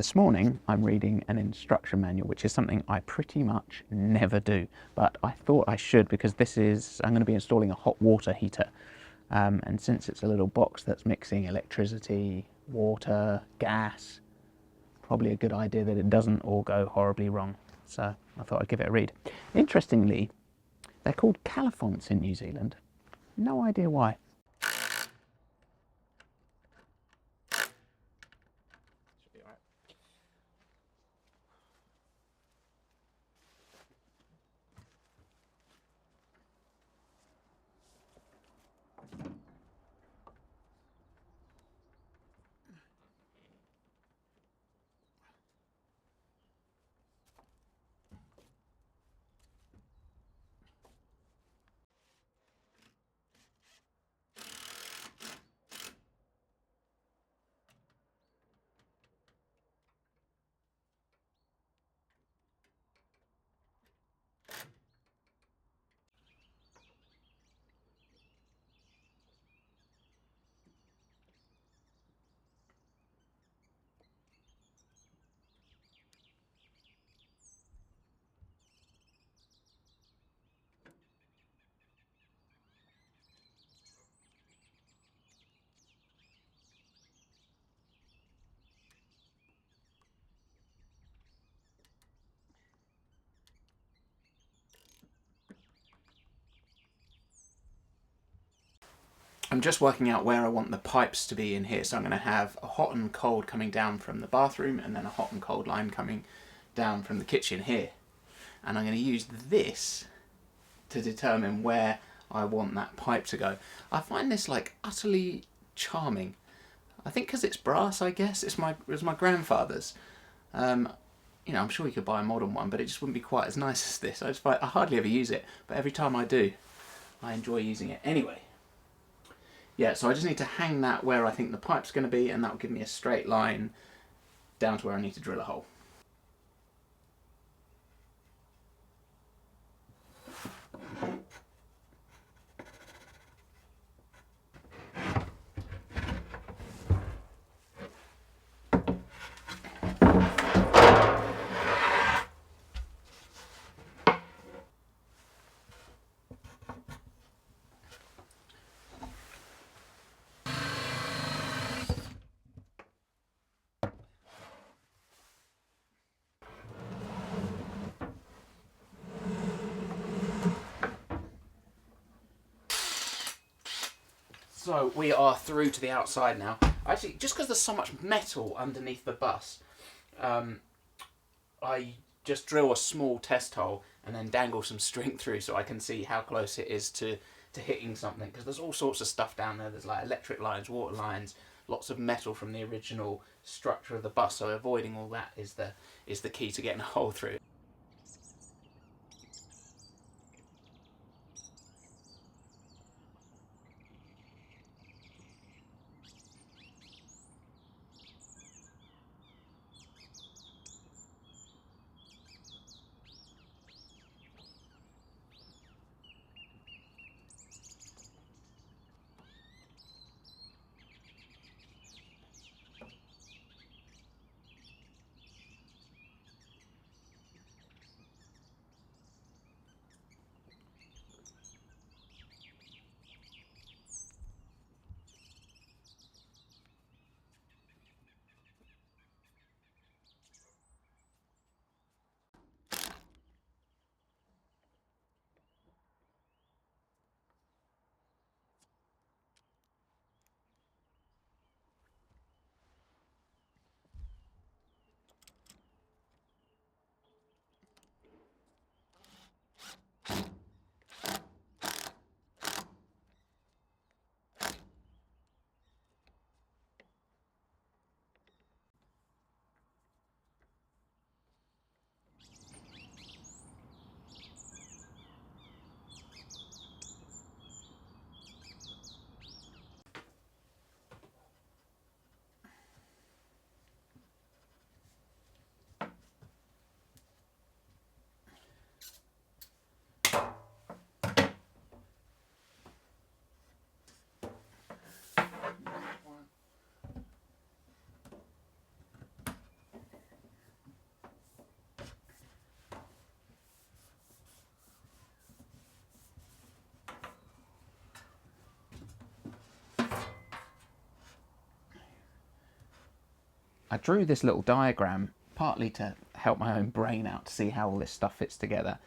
This morning I'm reading an instruction manual, which is something I pretty much never do, but I thought I should because I'm going to be installing a hot water heater, and since it's a little box that's mixing electricity, water, gas, probably a good idea that it doesn't all go horribly wrong. So I thought I'd give it a read. Interestingly, they're called califonts in New Zealand. No idea why. I'm just working out where I want the pipes to be in here, so I'm going to have a hot and cold coming down from the bathroom and then a hot and cold line coming down from the kitchen here. And I'm going to use this to determine where I want that pipe to go. I find this like utterly charming. I think because it's brass, I guess. It was my grandfather's. You know, I'm sure you could buy a modern one, but it just wouldn't be quite as nice as this. I hardly ever use it, but every time I do, I enjoy using it. Anyway. Yeah, so I just need to hang that where I think the pipe's going to be, and that will give me a straight line down to where I need to drill a hole. So we are through to the outside now. Actually, just because there's so much metal underneath the bus, I just drill a small test hole and then dangle some string through so I can see how close it is to hitting something. Because there's all sorts of stuff down there. There's like electric lines, water lines, lots of metal from the original structure of the bus. So avoiding all that is the key to getting a hole through. I drew this little diagram partly to help my own brain out to see how all this stuff fits together,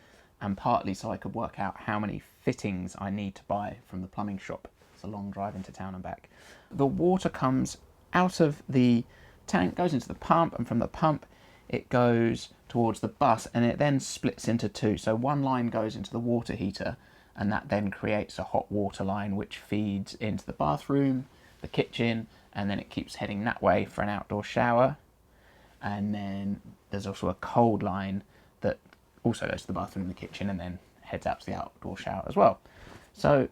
and partly so I could work out how many fittings I need to buy from the plumbing shop. It's a long drive into town and back. The water comes out of the tank, goes into the pump, and from the pump it goes towards the bus, and it then splits into two. So one line goes into the water heater, and that then creates a hot water line which feeds into the bathroom, the kitchen, and then it keeps heading that way for an outdoor shower. And then there's also a cold line that also goes to the bathroom and the kitchen and then heads out to the outdoor shower as well. So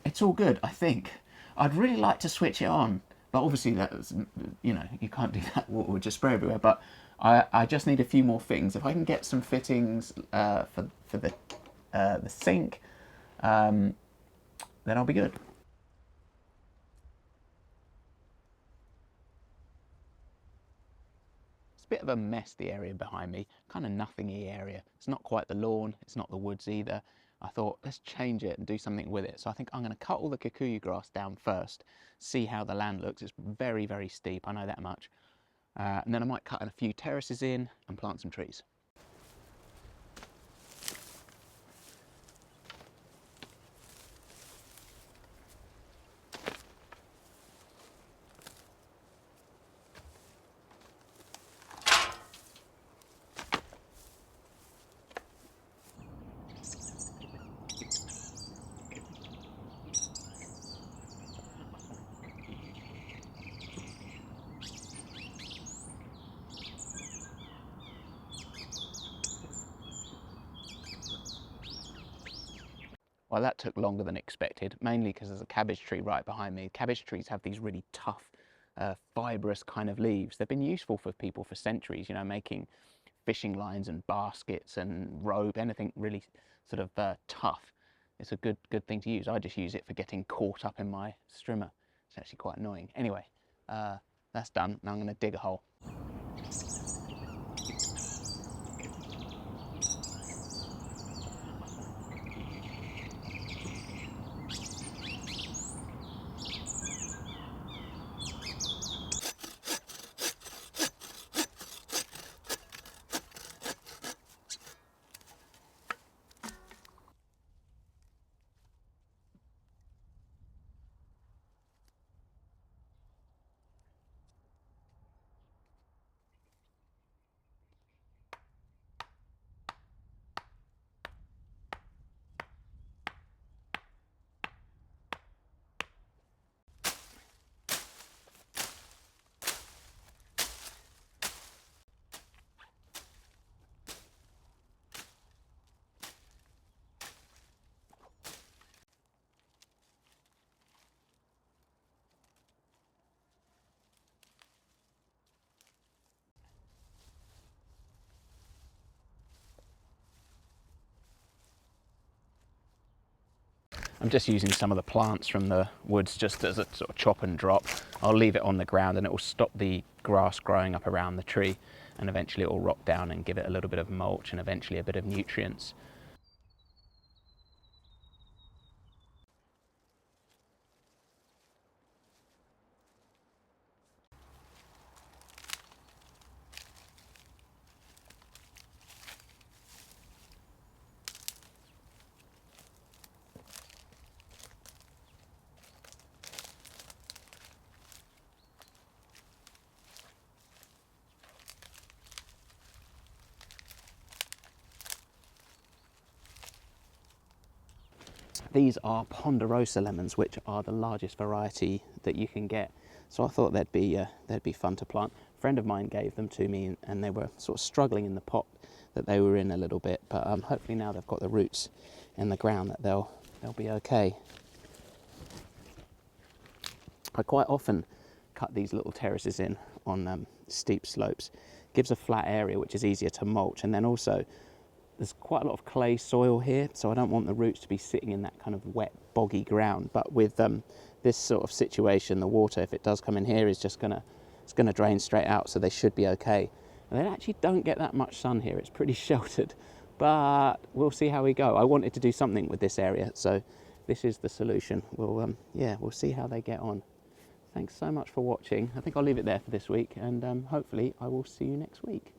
it's all good, I think. I'd really like to switch it on, but obviously that's, you know, you can't do that, water would just spray everywhere. But I just need a few more things. If I can get some fittings for the sink, then I'll be good. It's a bit of a mess, the area behind me, kind of nothingy area. It's not quite the lawn, it's not the woods either. I thought, let's change it and do something with it. So I think I'm going to cut all the kikuyu grass down first, see how the land looks. It's very, very steep, I know that much. And then I might cut a few terraces in and plant some trees. Well, that took longer than expected, mainly because there's a cabbage tree right behind me. Cabbage trees have these really tough, fibrous kind of leaves. They've been useful for people for centuries, you know, making fishing lines and baskets and rope, anything really sort of tough. It's a good thing to use. I just use it for getting caught up in my strimmer. It's actually quite annoying. Anyway, that's done. Now I'm going to dig a hole. I'm just using some of the plants from the woods just as a sort of chop and drop. I'll leave it on the ground and it will stop the grass growing up around the tree, and eventually it will rock down and give it a little bit of mulch and eventually a bit of nutrients. These are Ponderosa lemons, which are the largest variety that you can get. So I thought they'd be fun to plant. A friend of mine gave them to me, and they were sort of struggling in the pot that they were in a little bit. But hopefully now they've got the roots in the ground that they'll be okay. I quite often cut these little terraces in on steep slopes. It gives a flat area which is easier to mulch, and then also there's quite a lot of clay soil here, so I don't want the roots to be sitting in that kind of wet, boggy ground. But with this sort of situation, the water, if it does come in here, is just gonna drain straight out, so they should be okay. And they actually don't get that much sun here. It's pretty sheltered, but we'll see how we go. I wanted to do something with this area, so this is the solution. We'll see how they get on. thanks so much for watching. I think I'll leave it there for this week, and hopefully I will see you next week.